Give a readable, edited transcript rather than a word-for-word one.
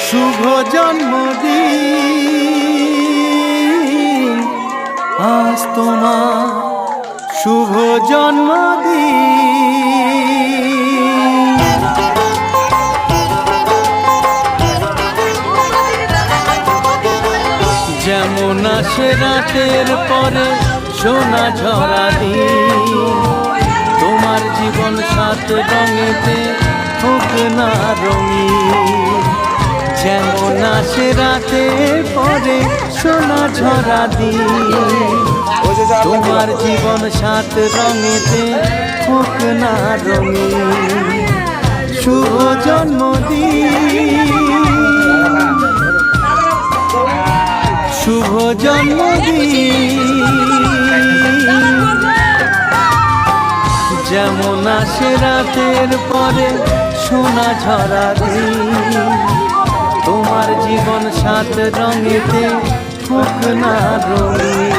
শুভ জন্মদিন আজ তোমার, শুভ জন্মদিন। যেমন আসে রাতের পরে সোনা ঝরা দিন, তোমার জীবন সাত রঙেতে হোক না রঙিন। যেমন আসে রাতের পরে সোনা ঝরা দিন, তোমার জীবন সাত রঙেতে হোক না রঙিন। শুভ জন্মদিন, শুভ জন্মদিন। যেমন আসে রাতের পরে সোনা ঝরা দিন, তোমার জীবন সাত রঙেতে হোক না রঙিন।